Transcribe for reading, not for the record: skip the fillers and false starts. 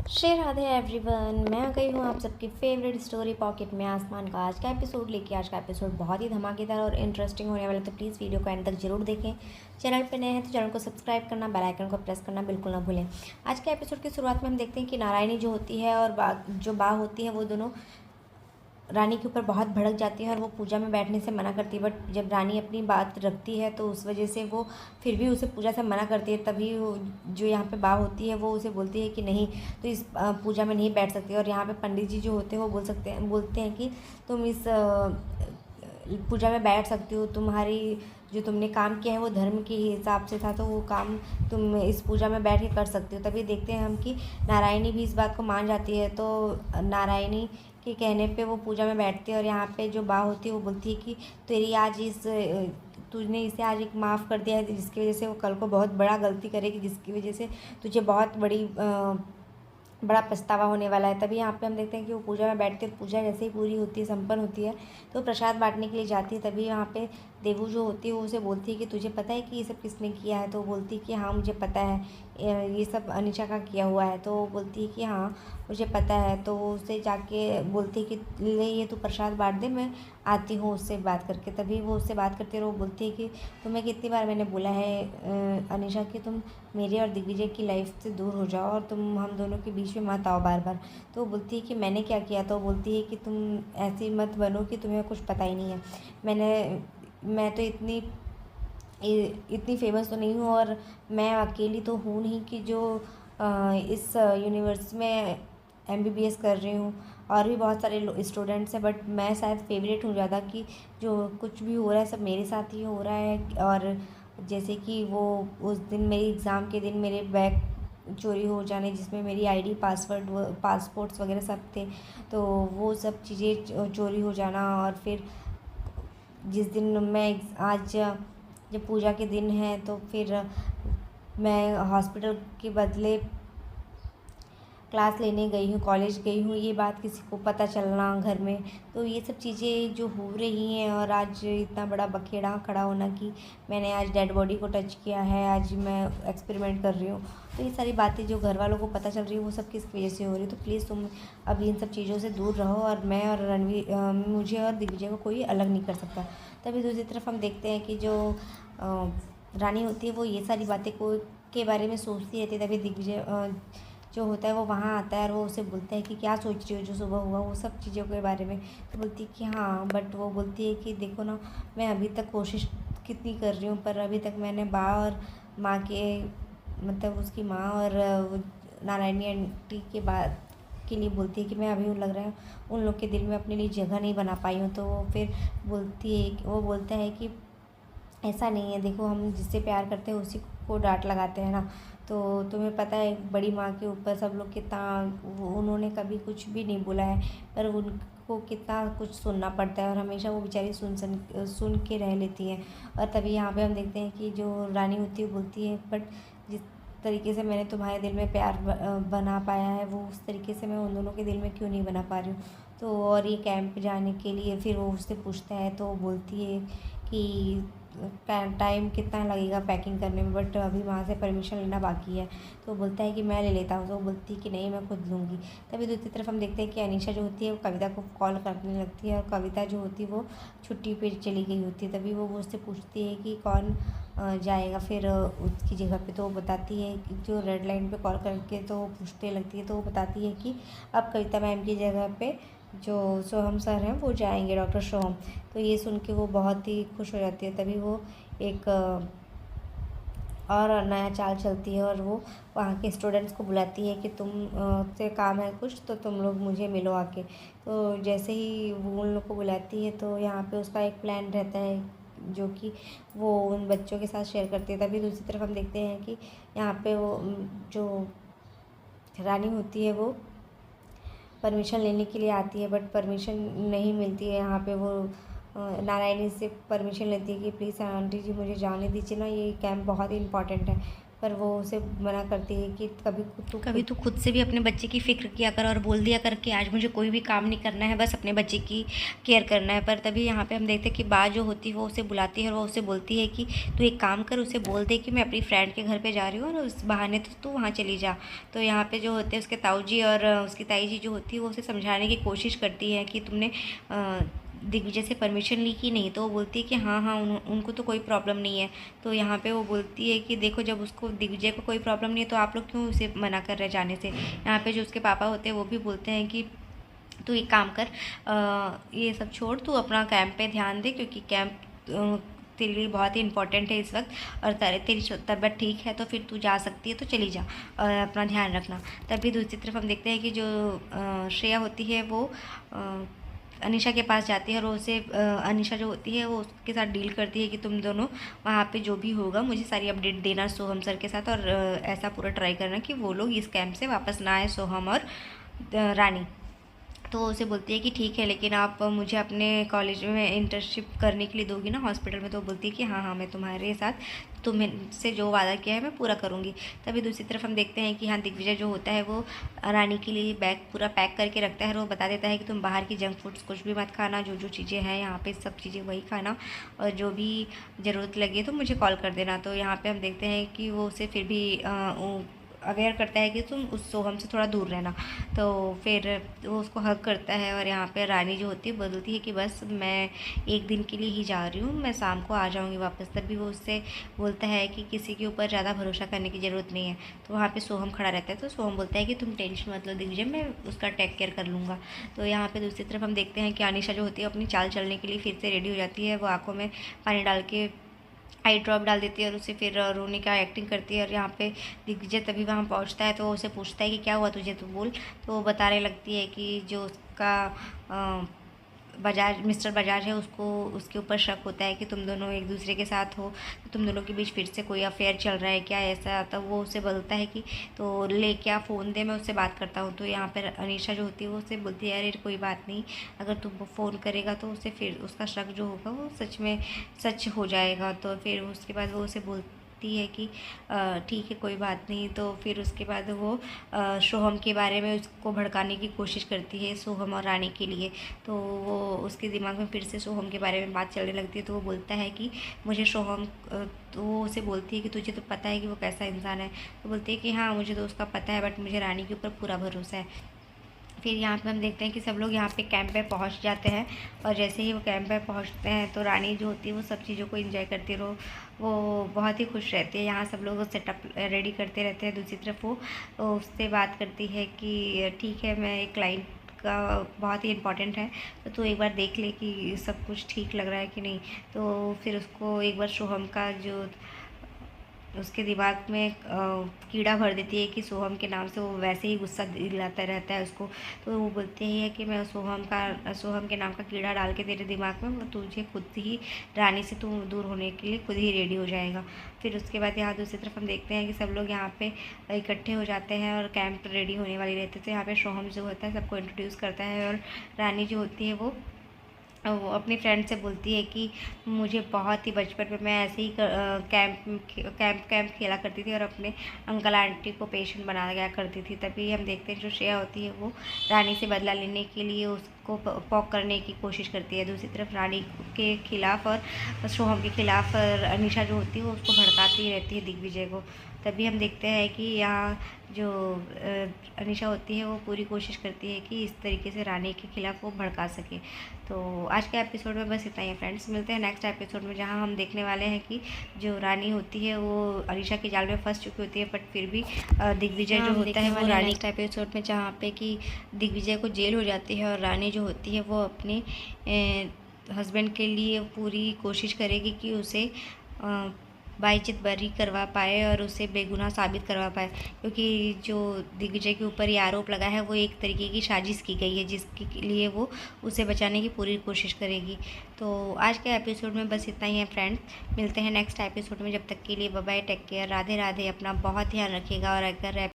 Shri Radhe everyone, मैं आ गई हूँ आप सबकी फेवरेट स्टोरी पॉकेट में आसमान का आज का एपिसोड लेके। आज का एपिसोड बहुत ही धमाकेदार और इंटरेस्टिंग होने वाला है, तो प्लीज़ वीडियो को एंड तक जरूर देखें। चैनल पे नए हैं तो चैनल को सब्सक्राइब करना, बेल आइकन को प्रेस करना बिल्कुल ना भूलें। आज के एपिसोड की शुरुआत में हम देखते हैं कि नारायणी जो होती है और जो बा होती है वो दोनों रानी के ऊपर बहुत भड़क जाती है और वो पूजा में बैठने से मना करती है। बट जब रानी अपनी बात रखती है तो उस वजह से वो फिर भी उसे पूजा से मना करती है। तभी जो यहाँ पे बा होती है वो उसे बोलती है कि नहीं, तो इस पूजा में नहीं बैठ सकती। और यहाँ पे पंडित जी जो होते हैं वो बोलते हैं कि तुम इस पूजा में बैठ सकती हो, तुम्हारी जो तुमने काम किया है वो धर्म के हिसाब से था, तो वो काम तुम इस पूजा में बैठ के कर सकती हो। तभी देखते हैं हम कि नारायणी भी इस बात को मान जाती है। तो नारायणी के कहने पे वो पूजा में बैठती है और यहाँ पे जो बा होती है वो बोलती है कि तेरी आज तूने इसे आज एक माफ़ कर दिया है, जिसकी वजह से वो कल को बहुत बड़ा गलती करेगी, जिसकी वजह से तुझे बहुत बड़ा पछतावा होने वाला है। तभी यहाँ पे हम देखते हैं कि वो पूजा में बैठती है। पूजा जैसे ही पूरी होती है, संपन्न होती है, तो प्रसाद बांटने के लिए जाती है। तभी यहाँ पे देवू जो होती है वो उसे बोलती है कि तुझे पता है कि ये सब किसने किया है। तो वो बोलती है कि हाँ मुझे पता है, ये सब अनिशा का किया हुआ है। तो वो बोलती है कि हाँ मुझे पता है। तो वो उसे जाके बोलती है कि ले ये तू प्रसाद बांट दे, मैं आती हूँ उससे बात करके। तभी वो उससे बात करती है और वो बोलती है कि तुम्हें कितनी बार मैंने बोला है अनिशा कि तुम मेरे और दिग्विजय की लाइफ से दूर हो जाओ और तुम हम दोनों के बीच में मत आओ बार बार। तो वो बोलती है कि मैंने क्या किया। तो वो बोलती है कि तुम ऐसी मत बनो कि तुम्हें कुछ पता ही नहीं है। मैं तो इतनी फेमस तो नहीं हूँ और मैं अकेली तो हूँ नहीं कि जो इस यूनिवर्स में MBBS कर रही हूँ। और भी बहुत सारे स्टूडेंट्स हैं, बट मैं शायद फेवरेट हूँ ज़्यादा, कि जो कुछ भी हो रहा है सब मेरे साथ ही हो रहा है। और जैसे कि वो उस दिन मेरी एग्ज़ाम के दिन मेरे बैग चोरी हो जाने, जिसमें मेरी ID पासवर्ड पासपोर्ट्स वगैरह सब थे, तो वो सब चीज़ें चोरी हो जाना। और फिर जिस दिन मैं आज जब पूजा के दिन है तो फिर मैं हॉस्पिटल के बदले क्लास लेने गई हूँ, कॉलेज गई हूँ, ये बात किसी को पता चलना घर में। तो ये सब चीज़ें जो हो रही हैं, और आज इतना बड़ा बखेड़ा खड़ा होना कि मैंने आज डेड बॉडी को टच किया है, आज मैं एक्सपेरिमेंट कर रही हूँ। तो ये सारी बातें जो घर वालों को पता चल रही है वो सब किस वजह से हो रही है। तो प्लीज़ तुम अब इन सब चीज़ों से दूर रहो, और मैं और मुझे और दिग्विजय को कोई अलग नहीं कर सकता। तभी दूसरी तरफ हम देखते हैं कि जो रानी होती है वो ये सारी बातें के बारे में सोचती रहती है। तभी दिग्विजय जो होता है वो वहाँ आता है और वो उसे बोलता है कि क्या सोच रही हो जो सुबह हुआ वो सब चीज़ों के बारे में। तो बोलती है कि हाँ, बट वो बोलती है कि देखो ना, मैं अभी तक कोशिश कितनी कर रही हूँ, पर अभी तक मैंने बा और माँ के मतलब उसकी माँ और नारायणी आंटी के बात के लिए बोलती है कि मैं अभी लग रहा है उन लोग के दिल में अपने लिए जगह नहीं बना पाई हूँ। तो वो फिर वो बोलता है कि ऐसा नहीं है, देखो हम जिससे प्यार करते हैं उसी को डांट लगाते हैं ना। तो तुम्हें पता है बड़ी माँ के ऊपर सब लोग कितना, उन्होंने कभी कुछ भी नहीं बोला है, पर उनको कितना कुछ सुनना पड़ता है और हमेशा वो बेचारी सुन के रह लेती हैं। और तभी यहाँ पे हम देखते हैं कि जो रानी होती है बोलती है, बट जिस तरीके से मैंने तुम्हारे दिल में प्यार बना पाया है वो उस तरीके से मैं उन दोनों के दिल में क्यों नहीं बना पा रही हूँ। तो और ये कैंप जाने के लिए फिर वो उससे पूछता है, तो वो बोलती है कि टाइम कितना लगेगा पैकिंग करने में, बट अभी वहाँ से परमिशन लेना बाकी है। तो वो बोलता है कि मैं ले लेता हूँ। तो वो बोलती है कि नहीं, मैं खुद लूँगी। तभी दूसरी तरफ हम देखते हैं कि अनीशा जो होती है वो कविता को कॉल करने लगती है, और कविता जो होती है वो छुट्टी पे चली गई होती है। तभी वो उससे पूछती है कि कौन जाएगा फिर उसकी जगह पे। तो वो बताती है कि जो रेड लाइन पे कॉल करके तो पूछने लगती है, तो वो बताती है कि अब कविता मैम की जगह पे जो सोहम सर हैं वो जाएंगे, डॉक्टर सोहम। तो ये सुन के वो बहुत ही खुश हो जाती है। तभी वो एक और नया चाल चलती है और वो वहाँ के स्टूडेंट्स को बुलाती है कि तुम से काम है कुछ, तो तुम लोग मुझे मिलो आके। तो जैसे ही वो उन लोग को बुलाती है तो यहाँ पे उसका एक प्लान रहता है जो कि वो उन बच्चों के साथ शेयर करती है। तभी दूसरी तरफ हम देखते हैं कि यहाँ पे वो जो रानी होती है वो परमिशन लेने के लिए आती है, बट परमिशन नहीं मिलती है। यहाँ पे वो नारायणी से परमिशन लेती है कि प्लीज़ आंटी जी मुझे जाने दीजिए ना, ये कैंप बहुत ही इम्पॉर्टेंट है। पर वो उसे मना करती है कि कभी तू खुद से भी अपने बच्चे की फ़िक्र किया कर और बोल दिया कर कि आज मुझे कोई भी काम नहीं करना है, बस अपने बच्चे की केयर करना है। पर तभी यहाँ पे हम देखते हैं कि बात जो होती है वो उसे बुलाती है और वो उसे बोलती है कि तू एक काम कर, उसे बोल दे कि मैं अपनी फ्रेंड के घर पे जा रही हूँ और उस बहाने तो तू वहाँ चली जा। तो यहाँ पे जो होते हैं उसके ताऊ जी और उसकी ताई जी जो होती है वो उसे समझाने की कोशिश करती है कि तुमने दिग्विजय से परमिशन ली कि नहीं। तो वो बोलती है कि हाँ हाँ उनको तो कोई प्रॉब्लम नहीं है। तो यहाँ पे वो बोलती है कि देखो, जब उसको दिग्विजय को कोई प्रॉब्लम नहीं है तो आप लोग क्यों उसे मना कर रहे जाने से। यहाँ पे जो उसके पापा होते हैं वो भी बोलते हैं कि तू एक काम कर, ये सब छोड़, तू अपना कैंप पे ध्यान दे, क्योंकि कैंप तेरे लिए बहुत ही इंपॉर्टेंट है इस वक्त, और तेरी तबीयत ठीक है तो फिर तू जा सकती है तो चली जा और अपना ध्यान रखना। तभी दूसरी तरफ हम देखते हैं कि जो श्रेया होती है वो अनीशा के पास जाती है और उसे अनीशा जो होती है वो उसके साथ डील करती है कि तुम दोनों वहाँ पे जो भी होगा मुझे सारी अपडेट देना सोहम सर के साथ, और ऐसा पूरा ट्राई करना कि वो लोग इस कैंप से वापस ना आए, सोहम और रानी। तो उसे बोलती है कि ठीक है, लेकिन आप मुझे अपने कॉलेज में इंटर्नशिप करने के लिए दोगी ना हॉस्पिटल में। तो बोलती है कि हाँ हाँ, मैं तुम्हारे साथ, तुमसे जो वादा किया है मैं पूरा करूँगी। तभी दूसरी तरफ हम देखते हैं कि हाँ, दिग्विजय जो होता है वो रानी के लिए बैग पूरा पैक करके रखता है और वो बता देता है कि तुम बाहर की जंक फूड्स कुछ भी मत खाना, जो जो चीज़ें हैं यहाँ पे सब चीज़ें वही खाना, और जो भी ज़रूरत लगे तो मुझे कॉल कर देना। तो यहाँ पे हम देखते हैं कि वो उसे फिर भी अवेयर करता है कि तुम उस सोहम से थोड़ा दूर रहना। तो फिर वो उसको हग करता है और यहाँ पे रानी जो होती है बोलती है कि बस मैं एक दिन के लिए ही जा रही हूँ, मैं शाम को आ जाऊँगी वापस। तभी वो उससे बोलता है कि किसी के ऊपर ज़्यादा भरोसा करने की ज़रूरत नहीं है। तो वहाँ पे सोहम खड़ा रहता है, तो सोहम बोलता है कि तुम टेंशन मत लो दिग्विजय, मैं उसका टेक केयर कर लूँगा। तो यहाँ पे दूसरी तरफ हम देखते हैं कि अनीशा जो होती है अपनी चाल चलने के लिए फिर से रेडी हो जाती है। वो आँखों में पानी डाल के आई ड्रॉप डाल देती है और उसे फिर रोने का एक्टिंग करती है। और यहाँ पे दिग्विजय तभी वहाँ पहुँचता है तो वो उसे पूछता है कि क्या हुआ तुझे, तो बोल। तो वो बताने लगती है कि जो उसका बजाज मिस्टर बजाज है उसको उसके ऊपर शक होता है कि तुम दोनों एक दूसरे के साथ हो, तो तुम दोनों के बीच फिर से कोई अफेयर चल रहा है क्या, ऐसा। तब वो उससे बोलता है कि तो ले क्या फ़ोन दे, मैं उससे बात करता हूँ। तो यहाँ पर अनीशा जो होती है वो उससे बोलती है अरे कोई बात नहीं, अगर तुम फ़ोन करेगा तो उससे फिर उसका शक जो होगा वो सच में सच हो जाएगा। तो फिर उसके बाद वो उसे बोलती है कि ठीक है कोई बात नहीं। तो फिर उसके बाद वो सोहम के बारे में उसको भड़काने की कोशिश करती है, सोहम और रानी के लिए। तो वो उसके दिमाग में फिर से सोहम के बारे में बात चलने लगती है। तो वो बोलता है कि मुझे सोहम, तो वो उसे बोलती है कि तुझे तो पता है कि वो कैसा इंसान है। तो बोलती है कि हाँ मुझे तो उसका पता है, बट मुझे रानी के ऊपर पूरा भरोसा है। फिर यहाँ पे हम देखते हैं कि सब लोग यहाँ पे कैंप पे पहुँच जाते हैं, और जैसे ही वो कैंप पे पहुँचते हैं तो रानी जो होती है वो सब चीज़ों को एंजॉय करती रहो, वो बहुत ही खुश रहती है। यहाँ सब लोग सेटअप रेडी करते रहते हैं। दूसरी तरफ वो उससे बात करती है कि ठीक है, मैं एक क्लाइंट का बहुत ही इम्पोर्टेंट है, तो तू एक बार देख ले कि सब कुछ ठीक लग रहा है कि नहीं। तो फिर उसको एक बार सोहम का जो उसके दिमाग में कीड़ा भर देती है कि सोहम के नाम से वो वैसे ही गुस्सा दिलाता रहता है उसको। तो वो बोलती है कि मैं सोहम के नाम का कीड़ा डाल के तेरे दिमाग में, वो तुझे खुद ही रानी से तू दूर होने के लिए खुद ही रेडी हो जाएगा। फिर उसके बाद यहाँ दूसरी तरफ हम देखते हैं कि सब लोग यहाँ पे इकट्ठे हो जाते हैं और कैंप रेडी होने वाली रहती है। तो यहाँ पे सोहम जो होता है सबको इंट्रोड्यूस करता है, और रानी जो होती है वो अपनी फ्रेंड से बोलती है कि मुझे बहुत ही बचपन में मैं ऐसे ही कैंप खेला करती थी और अपने अंकल आंटी को पेशेंट बना गया करती थी। तभी हम देखते हैं जो श्रेया होती है वो रानी से बदला लेने के लिए उसको पॉक करने की कोशिश करती है। दूसरी तरफ रानी के खिलाफ और सोहम के खिलाफ अनीशा जो होती है वो उसको भड़काती रहती है दिग्विजय को। तभी हम देखते हैं कि यहाँ जो अनीशा होती है वो पूरी कोशिश करती है कि इस तरीके से रानी के खिलाफ वो भड़का सके। तो आज के एपिसोड में बस इतना ही फ्रेंड्स, मिलते हैं नेक्स्ट एपिसोड में, जहाँ हम देखने वाले हैं कि जो रानी होती है वो अनीशा के जाल में फंस चुकी होती है, बट फिर भी दिग्विजय जो होता है वो रानी नेक्स्ट एपिसोड में, जहाँ पे कि दिग्विजय को जेल हो जाती है और रानी जो होती है वो अपने हस्बैंड के लिए पूरी कोशिश करेगी कि उसे बाइज्जत बरी करवा पाए और उसे बेगुनाह साबित करवा पाए, क्योंकि जो दिग्विजय के ऊपर ये आरोप लगा है वो एक तरीके की साजिश की गई है जिसके लिए वो उसे बचाने की पूरी कोशिश करेगी। तो आज के एपिसोड में बस इतना ही है फ्रेंड्स, मिलते हैं नेक्स्ट एपिसोड में। जब तक के लिए bye bye, take care, Radhe Radhe, अपना बहुत ध्यान रखिएगा। और अगर